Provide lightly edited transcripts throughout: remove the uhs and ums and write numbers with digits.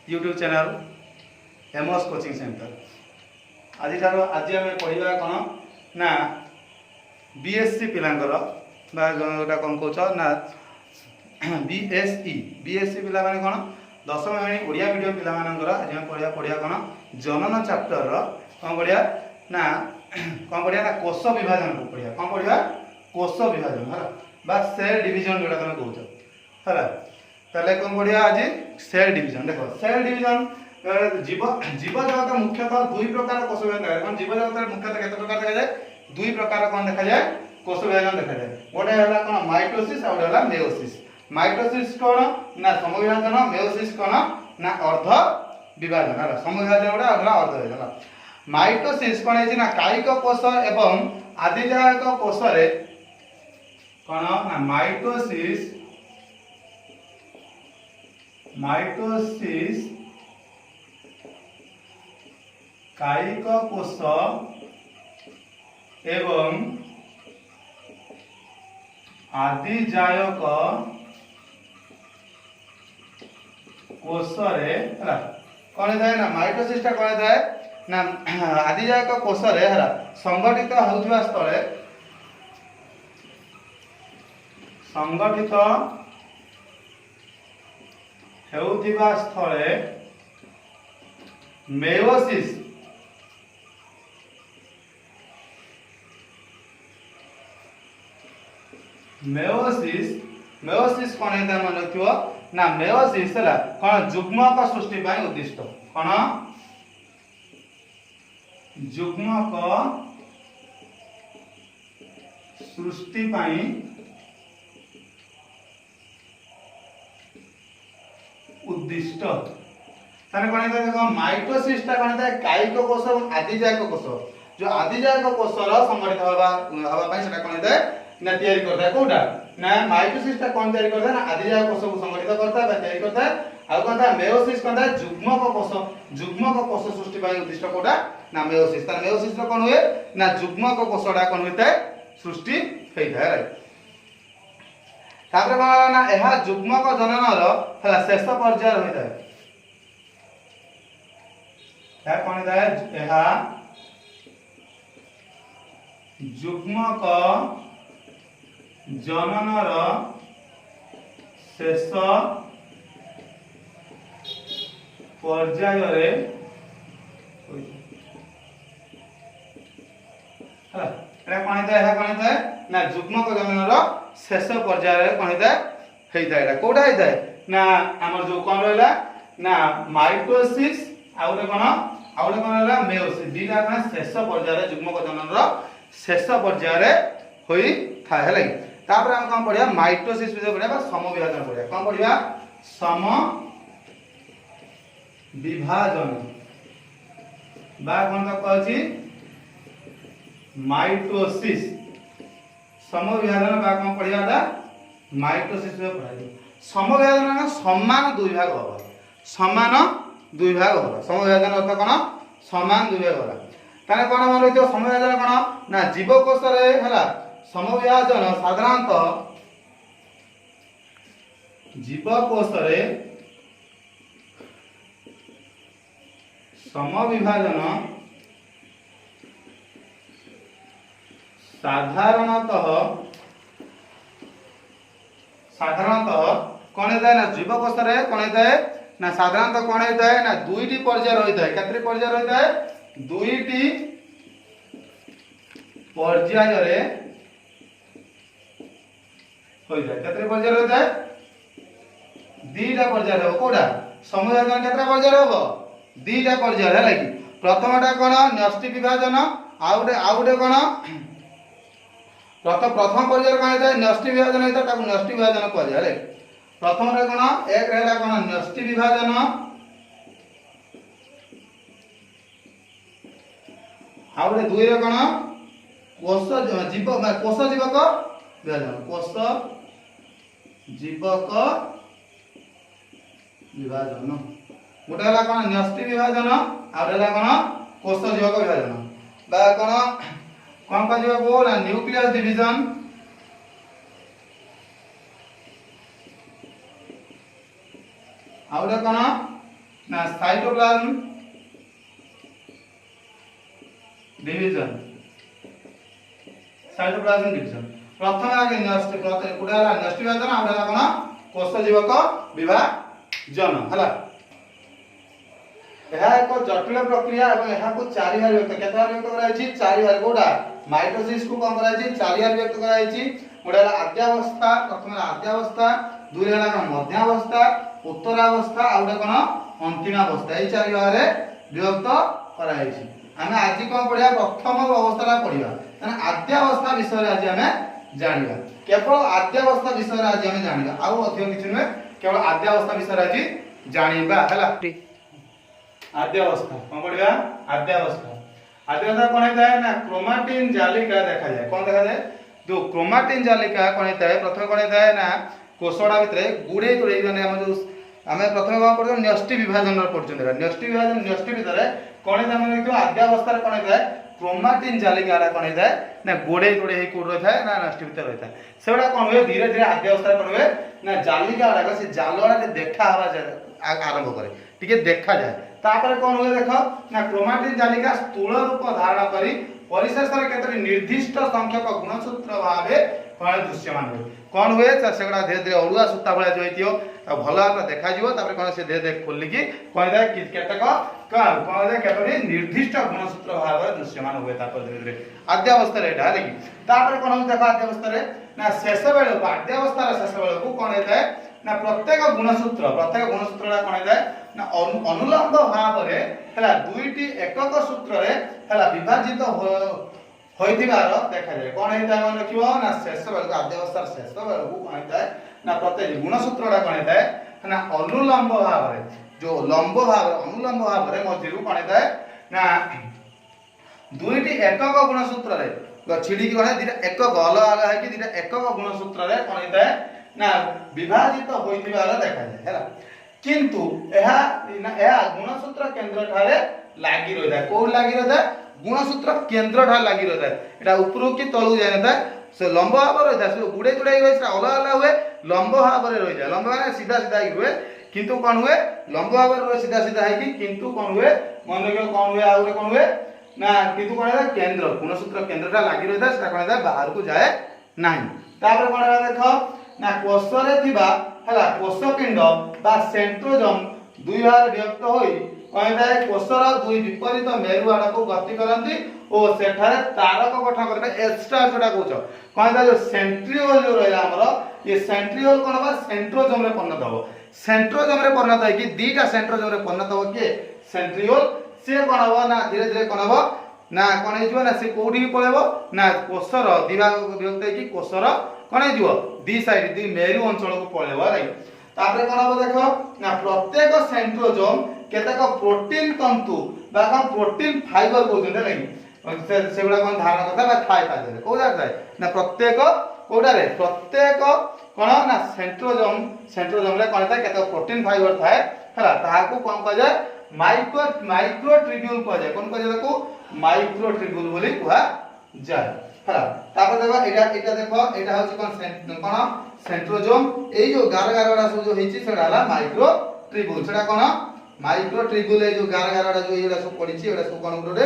YouTube channel MOS coaching centre. आज आम पढ़ा कौन ना बीएससी पिलांकर गोटा कौन कौच ना बीएससी पिला माने कौन दशम श्रेणी ओडिया मीडियम पिला मानकर आज हम पढ़िया कौन जनन चैप्टर कौन पढ़िया ना कौन पढ़िया ना कोष विभाजन को पढ़िया कौन पढ़िया कोष विभाजन है बा सेल डिवीजन जोटा तुम कौच है ताले कौन पढ़िया आज सेल डिवीजन। देखो सेल डिवीजन जीव जगत मुख्यतः दुई प्रकार कोष विभाजन कौन जीव जगत मुख्यतः केते प्रकार देखा जाए दुई प्रकार कौन देखा जाए कोष विभाजन देखा जाए गोटे है कौन माइटोसिस और गोटे है मेयोसिस। माइटोसिस कौन ना समविभाजन मेयोसिस कौन ना अर्ध विभाजन है समविभाजन गोटे अर्ध विभाजन। माइटोसिस कौन है ना कायिक कोष एवं आदिजायक कोष रे कौन ना माइटोसिस कायिक कोष एवं आदिजायक कोष रे कौन थाए ना माइटोसिस कौन थाए ना आदिजायक कोष रे संगठित होउथिबा स्थले मेयोसिस मेयोसिस कौन है मन रखियो ना मेयोसिस है कौन जुग्मक सृष्टि पाई उद्दिष्ट कौन जुग्मक सृष्टि पाई उद्दिष्ट ताने कौन है देखो माइटोसिस ता कौन है कायिक कोष और आदिजायक कोष जो आदिजायक कोषर संगठित हवा पाई सेटा कौन है ना तैयारी करता है कोटा ना माइटोसिस ता कौन तैयारी करता है ना आदिजायक कोष को संगठित करता है तैयारी करता है आ कौन था मेयोसिस कौन था जुग्मक कोष सृष्टि पाई उद्दिष्ट कोटा ना मेयोसिस ता मेयोसिस रो कौन हुए ना जुग्मक कोषडा कौन होता है सृष्टि हेइता है तापर कौन ना एहा जुग्मक जनन रो हला शेष पर्याय होइता है या कौन होता है एहा जुग्मक जननर शेष पर्याय रे हला एटा कौन होता है कौन होता है ना जुग्मक जननर शेष पर्याय रे कौन होता है हेइता एटा कोडा हेइता है ना हमर जो कौन रहला ना माइटोसिस आउटे कौन रहला मेयोसिस दीटा कौन शेष पर्याय रे जुग्मक जननर शेष पर्याय रे होई थाए हला तापर हम कौन पढ़िया माइटोसिस विषय पढ़िया सम विभाजन पढ़िया कौन पढ़िया सम विभाजन बा कौन का कहछि माइटोसिस सम विभाजन बा कौन पढ़िया था माइटोसिस में पढ़ाई सम विभाजन का समान दुई भाग होगा समान दुई भाग होगा सम विभाजन अर्थ कौन समान दुई भाग होगा ताने कौन मन रहितो सम विभाजन कौन ना जीवकोष रे हला समविभाजन साधारणतः जीवकोष रे समविभाजन साधारणतः कौन होता है ना जीवकोष रे कौन होता है ना साधारणतः कौन होता है ना दुईटी पर्याय रहता है केतरी पर्याय रहता है दुईटी पर्याय रे हो जाए केतरे पर्याय रहता है दीटा पर्याय हो कोडा समविभाजन केतरा पर्याय हो दीटा पर्याय है लागी प्रथमटा कोन न्यष्टि विभाजन आउटे कोन प्रथम पर्याय कोन है न्यष्टि विभाजन है ताकू न्यष्टि विभाजन को जाय रे प्रथम रे कोन एक रहला कोन न्यष्टि विभाजन आउटे दुई रे कोन कोष जीवक विभाजन कोष जीवक विभाजन गोटे है कौन न्यष्टि विभाजन आ कौन कोष जीवक विभाजन बा कौन कह ना न्यूक्लियस डिविजन आ कौन ना साइटोप्लाज्म डिवीजन साइटोप्लाज्म डिवीजन प्रथम आगे न्यष्टि गुडा न्यष्टि विभाजन आ गुडा कोन कोष जीवक विभाजन हला यह एक जटिल प्रक्रिया एवं यह को चारि भाग व्यक्त केते भाग व्यक्त करा छी चारि भाग गोडा माइटोसिस को कोन करा छी चारि भाग व्यक्त करा छी गोडा आद्यावस्था प्रथम आद्यावस्था दुई हला मध्यावस्था उत्तरावस्था आ गुडा कोन अंतिमावस्था ए चारि भाग रे विभक्त करा छी हमें आज कोन पढिया प्रथम अवस्था पढिया माने आद्यावस्था विषय आज हमें जानिबा केवल आद्यावस्था विषय आज हमें जानिबा आ अधिक किछ नै केवल आद्यावस्था विषय आज जानिबा हला आद्यावस्था कोन पढिया आद्यावस्था कोन हेता है ना क्रोमाटिन जालिका देखा जाए कोन देखा जाए जो क्रोमाटिन जालिका कोन हेता है प्रथम कोन हेता है ना कोषडा भितरे गुडे गुडे माने हम जो हमें प्रथम कोन पढो न्यष्टि विभाजन पढुचंदरा न्यष्टि विभाजन न्यष्टि भितरे कोन हेता हम देखो आद्यावस्था कोन हेता है क्रोमाटिन जालिका कोन हेता है ना गुडे गुडे हे कोड रहता है ना न्यष्टि भितर रहता है सेबडा कोन होय धीरे धीरे आद्यावस्था कोन होय ना जालिका वाला से जालड़ा रे देखा हवा आरंभ करे टिके देखा जाए तापर कोन होय देखो ना क्रोमाटिन जालिका स्थूल रूप धारण करी परिशेष रे केतरी निर्दिष्ट संख्यक गुणसूत्र भाबे कोन दृश्यमान होय कोन होय सेगडा धीरे धीरे अड़ुआ सूता भले जोइतियो ता भलो आप देखा जिवो तापर कोन से धीरे धीरे खोली की कोन दे केतक कोन दे केतरी निर्दिष्ट गुणसूत्र भाबे दृश्यमान होय तापर धीरे धीरे आद्यावस्था रे एटा देखि तापर कोन होय देखो आद्यावस्था रे ना शेष बेले आद्यावस्था रे शेष बेले को कोन हेता है ना प्रत्येक गुणसूत्रडा कोन हेता है ना अनुलंब भाव रे हला दुईटी एकक सूत्र रे हला विभाजित होइतिबार देखा जाय कोन हेता मन रखिबो ना शेष बेले आद्यावस्था शेष बेले को कोन हेता है ना प्रत्येक गुणसूत्रडा कोन हेता है ना अनुलंब भाव रे जो लंब भाव अनुलंब भाव रे मध्यरु कोन हेता है ना दुईटी एकक गुणसूत्र रे छिडी की कोन दिटा एकक अलग अलग है कि दिटा एकक गुणसूत्र रे कोन हेता है ना विभाजित होइतिबार देखा जाय हैला किंतु यह गुणसूत्र केंद्र ठारे लागी रहता है को लागी रहता है गुणसूत्र केंद्र ठारे लागी रहता है एटा ऊपर की तळु जाय नता से लंब भाव रहता है से गुडे गुडे रही से अलग अलग हुए लंब भाव रे रही जाय लंब माने सीधा सीधा ही हुए किंतु कोन हुए लंब भाव रे सीधा सीधा है कि किंतु कोन हुए मन के कोन हुए आउरे कोन हुए ना किंतु कोन है केंद्र गुणसूत्र केंद्र टा लागी रहता है सेटा कोन है बाहर को जाए नाही तापर कोन है देखो ना कोष रे थिबा हला कोषपिंड बा सेंट्रोजोम दुई भाग विभक्त होई कहता है कोषर दुई विपरीत मेरु आड़ को गति करंती और सेठारे तारक गठन करबे एक्स्ट्रा जोटा कहउछ कहता जो सेंट्रियोल जो रहला हमर ये सेंट्रियोल कोन बा सेंट्रोजोम रे परिणत हो सेंट्रोजोम रे परिणत है कि दीटा सेंट्रोजोम रे परिणत हो के सेंट्रियोल से कोन हो ना धीरे धीरे कोन हो ना कोन हे जो ना से कोडी पळेबो ना कोषर दिभाग विभक्त है कि कोषर कोन हे जो दी साइड दी मेरु अंचल को पळेबो राइट तापर कोन हो देखो ना प्रत्येक सेंट्रोजोम केतक प्रोटीन तंतु बा कोन प्रोटीन फाइबर कहउछन नै सेगुडा कोन धारण करता बा खाय पादे को जाय ना प्रत्येक कोडा रे प्रत्येक कोन ना सेंट्रोजोम रे कोन था केतक प्रोटीन फाइबर थाए हला ताहा को कोन कह जाय माइक्रोट्यूब्यूल कह जाय कोन कह जाय को माइक्रोट्यूब्यूल बोली कुआ जाय हला तापर देखो एटा देखो एटा होची कोन सेंट्रोजोम ए जो गार गारडा सब जो हेची सेडा हला माइक्रोट्यूब्यूल सेडा कोन माइक्रोट्यूब्यूल ए जो गार गारडा जो एडा सब पडिची एडा सब कोन गुडे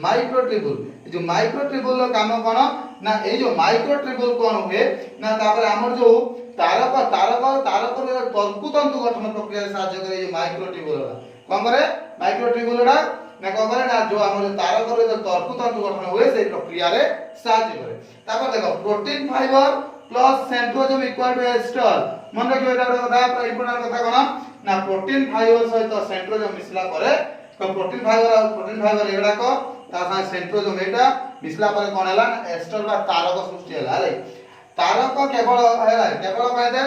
माइक्रोट्यूब्यूल जो माइक्रोट्यूब्यूल रो काम कोन ना ए जो माइक्रोट्यूब्यूल कोन हुए ना तापर हमर जो तारक रे तंतु गठन प्रक्रिया सहायता करे ये माइक्रोट्यूब्यूल कोन करे माइक्रोट्यूब्यूल ना कोन करे ना जो हमर तारक रे तंतु गठन हुए से प्रक्रिया रे सहायता करे तापर देखो protein fibre plus centrosome equal to aster मन रखियो एटा कथा इंपोर्टेंट कथा कोन ना प्रोटीन फाइबर सहित सेंट्रोजोम मिसला परे तो प्रोटीन फाइबर एडा को ता सा सेंट्रोजोम एटा मिसला परे कोन हला एस्टर बा तारक सृष्टि हला रे तारक केवल हला केवल कहते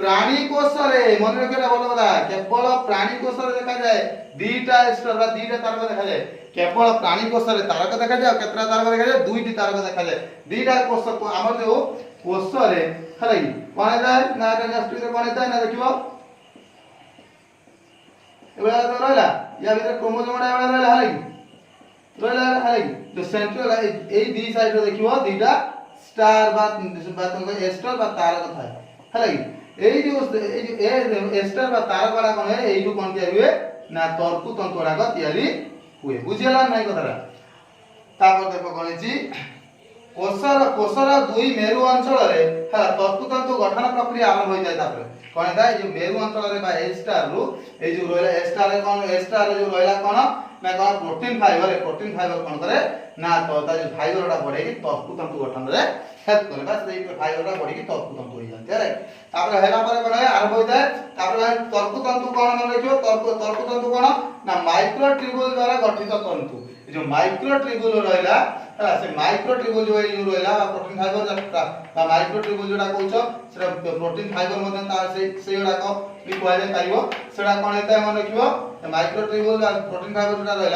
प्राणी कोष रे मन रखियो बोल बता केवल प्राणी कोष रे देखा जाए दीटा एस्टर बा दीटा तारक देखा जाए केवल प्राणी कोष रे तारक देखा जाए केतरा तारक देखा जाए दुईटी तारक देखा जाए दीटा कोष को हमर जो कोष रे हला कोन जाए ना नेक्स्ट रे कोन जाए ना देखियो एबा तो रहला या भीतर क्रोमोसोम एबा रहला हला तो सेंट्रल ए दी साइड रे देखियो दीटा स्टार बा तुम एस्टर बा तारक थाए हला एई जो एस्टर बा तार गुड़ा कौन है एई जो कौन तैयारी हुए ना तर्कु तंतु गुड़ा तैयारी हुए बुझिला नहीं कथरा तापर देखो कौन जी कोशर दुई मेरु अंचल रे हा तर्कु तंतु गठन प्रक्रिया आरंभ हो जाय तापर कौन था जो मेरु अंचल रे बा एस्टर रु ए जो रोइला एस्टर रे कौन एस्टर रे जो रोइला कौन ना कौन प्रोटीन फाइबर कौन करे ना तो ता जो फाइबर टा बढ़े कि तर्कु तंतु गठन रे हेल्प करे बस सेई फाइबर टा बढ़ी कि तर्कु तंतु हो जाते रे तापर हेला पर कौन है आरंभ हो जाए तापर तर्कु तंतु कौन मन रखियो तर्कु तंतु कौन ना माइक्रोट्यूब्यूल द्वारा गठित तंतु जो माइक्रोट्यूब्यूल रहला है से माइक्रोट्यूब्यूल जो रहला प्रोटीन फाइबर माइक्रोट्यूब्यूल जोटा कहउछ सेटा प्रोटीन फाइबर मधे ता से जोटा को भी कहले पारिबो सेटा कोन हेता मन रखिबो माइक्रोट्यूब्यूल प्रोटीन फाइबर जोटा रहला